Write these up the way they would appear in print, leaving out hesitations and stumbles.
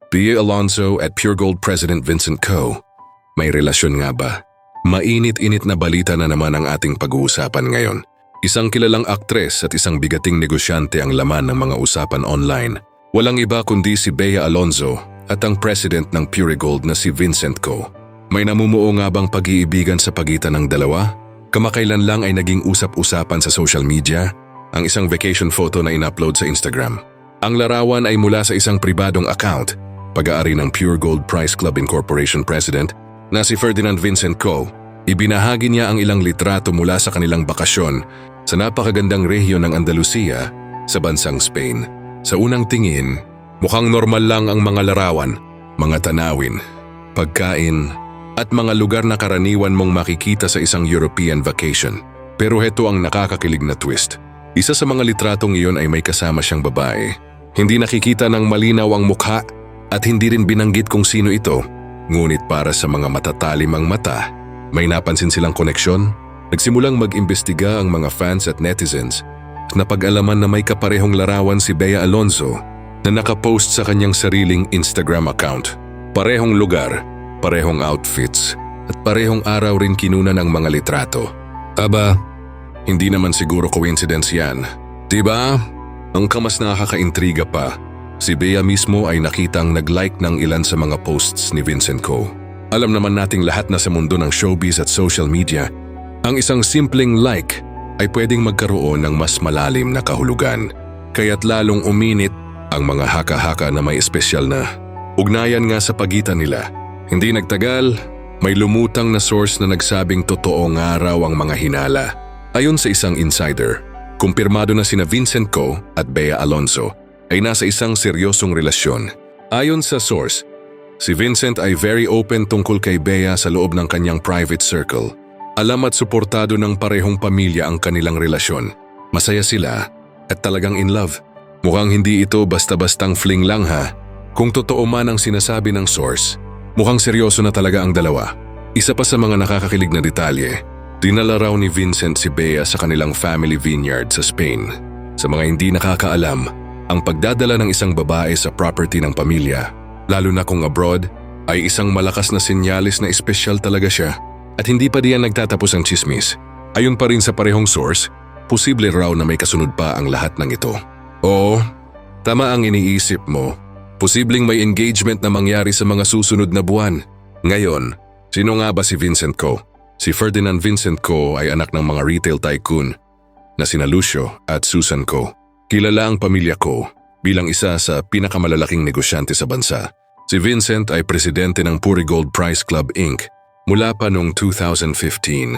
Bea Alonzo at Pure Gold President Vincent Co. May relasyon nga ba? Mainit-init na balita na naman ang ating pag-uusapan ngayon. Isang kilalang aktres at isang bigating negosyante ang laman ng mga usapan online. Walang iba kundi si Bea Alonzo at ang president ng Pure Gold na si Vincent Co. May namumuo nga bang pag-iibigan sa pagitan ng dalawa? Kamakailan lang ay naging usap-usapan sa social media ang isang vacation photo na in-upload sa Instagram. Ang larawan ay mula sa isang pribadong account, pag-aari ng Pure Gold Price Club Incorporation President na si Ferdinand Vincent Co. Ibinahagi niya ang ilang litrato mula sa kanilang bakasyon sa napakagandang rehiyon ng Andalusia sa bansang Spain. Sa unang tingin, mukhang normal lang ang mga larawan, mga tanawin, pagkain, at mga lugar na karaniwan mong makikita sa isang European vacation. Pero heto ang nakakakilig na twist. Isa sa mga litratong iyon ay may kasama siyang babae. Hindi nakikita ng malinaw ang mukha at hindi rin binanggit kung sino ito. Ngunit para sa mga matatalimang mata, may napansin silang koneksyon. Nagsimulang mag-imbestiga ang mga fans at netizens na pag-alaman na may kaparehong larawan si Bea Alonzo na nakapost sa kanyang sariling Instagram account. Parehong lugar, parehong outfits, at parehong araw rin kinuna ng mga litrato. Aba, hindi naman siguro coincidence yan. Diba? Ang kamas nakakaintriga pa, si Bea mismo ay nakitang nag-like ng ilan sa mga posts ni Vincent Co. Alam naman nating lahat na sa mundo ng showbiz at social media, ang isang simpleng like ay pwedeng magkaroon ng mas malalim na kahulugan. Kaya't lalong uminit ang mga haka-haka na may espesyal na ugnayan nga sa pagitan nila. Hindi nagtagal, may lumutang na source na nagsabing totoo nga raw ang mga hinala. Ayon sa isang insider, kumpirmado na sina Vincent Co. at Bea Alonzo ay nasa isang seryosong relasyon. Ayon sa source, si Vincent ay very open tungkol kay Bea sa loob ng kanyang private circle. Alam at suportado ng parehong pamilya ang kanilang relasyon. Masaya sila at talagang in love. Mukhang hindi ito basta-bastang fling lang ha. Kung totoo man ang sinasabi ng source, mukhang seryoso na talaga ang dalawa. Isa pa sa mga nakakakilig na detalye, dinala raw ni Vincent si Bea sa kanilang family vineyard sa Spain. Sa mga hindi nakakaalam, ang pagdadala ng isang babae sa property ng pamilya, lalo na kung abroad, ay isang malakas na senyalis na espesyal talaga siya. At hindi pa diyan nagtatapos ang chismis. Ayon pa rin sa parehong source, posible raw na may kasunod pa ang lahat ng ito. Oo, tama ang iniisip mo. Posibleng may engagement na mangyari sa mga susunod na buwan. Ngayon, sino nga ba si Vincent Co? Si Ferdinand Vincent Co ay anak ng mga retail tycoon na sina Lucio at Susan Co. Kilala ang pamilya Co bilang isa sa pinakamalalaking negosyante sa bansa. Si Vincent ay presidente ng Pure Gold Price Club Inc. mula pa noong 2015.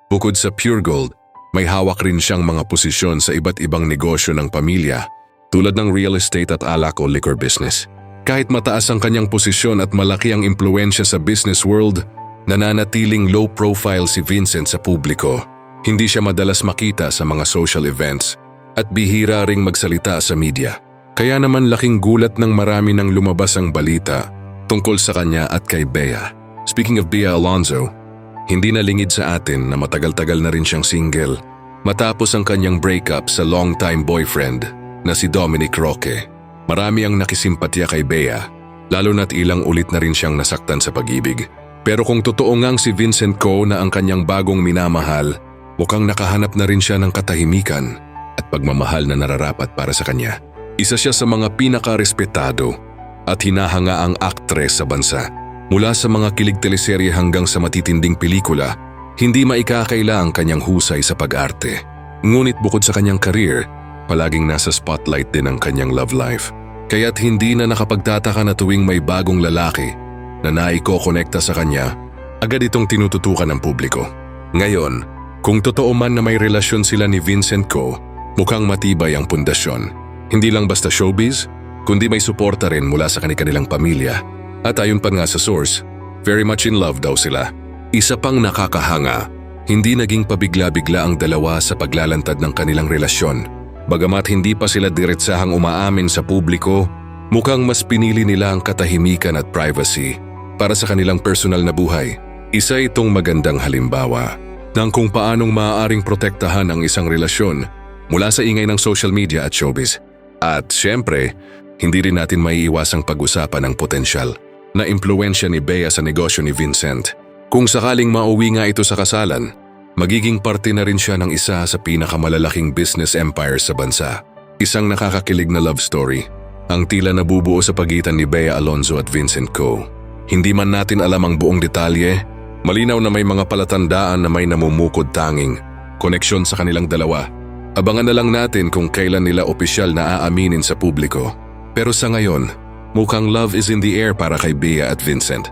Bukod sa Pure Gold, may hawak rin siyang mga posisyon sa iba't ibang negosyo ng pamilya tulad ng real estate at alak o liquor business. Kahit mataas ang kanyang posisyon at malaki ang impluensya sa business world, nananatiling low profile si Vincent sa publiko. Hindi siya madalas makita sa mga social events at bihira ring magsalita sa media. Kaya naman laking gulat ng marami nang lumabas ang balita tungkol sa kanya at kay Bea. Speaking of Bea Alonzo, hindi na lingid sa atin na matagal-tagal na rin siyang single matapos ang kanyang breakup sa long-time boyfriend na si Dominic Roque. Marami ang nakisimpatya kay Bea, lalo na't ilang ulit na rin siyang nasaktan sa pag-ibig. Pero kung totoo ngang si Vincent Co na ang kanyang bagong minamahal, mukhang nakahanap na rin siya ng katahimikan at pagmamahal na nararapat para sa kanya. Isa siya sa mga pinaka-respetado at hinahangaang aktres sa bansa. Mula sa mga kilig teleserye hanggang sa matitinding pelikula, hindi maikakaila ang kanyang husay sa pag-arte. Ngunit bukod sa kanyang career, palaging nasa spotlight din ang kanyang love life. Kaya't hindi na nakapagtataka na tuwing may bagong lalaki na naiko-konekta sa kanya, agad itong tinututukan ng publiko. Ngayon, kung totoo man na may relasyon sila ni Vincent Co, mukhang matibay ang pundasyon. Hindi lang basta showbiz, kundi may suporta rin mula sa kanilang pamilya. At ayon pa nga sa source, very much in love daw sila. Isa pang nakakahanga, hindi naging pabigla-bigla ang dalawa sa paglalantad ng kanilang relasyon. Bagamat hindi pa sila diretsahang umaamin sa publiko, mukhang mas pinili nila ang katahimikan at privacy para sa kanilang personal na buhay. Isa itong magandang halimbawa ng kung paanong maaaring protektahan ang isang relasyon mula sa ingay ng social media at showbiz. At syempre, hindi rin natin maiiwasang pag-usapan ang potensyal na impluwensya ni Bea sa negosyo ni Vincent. Kung sakaling mauwi nga ito sa kasalan, magiging parte na rin siya ng isa sa pinakamalalaking business empire sa bansa. Isang nakakakilig na love story, ang tila nabubuo sa pagitan ni Bea Alonzo at Vincent Co. Hindi man natin alam ang buong detalye, malinaw na may mga palatandaan na may namumukod tanging koneksyon sa kanilang dalawa. Abangan na lang natin kung kailan nila opisyal na aaminin sa publiko. Pero sa ngayon, mukhang love is in the air para kay Bea at Vincent.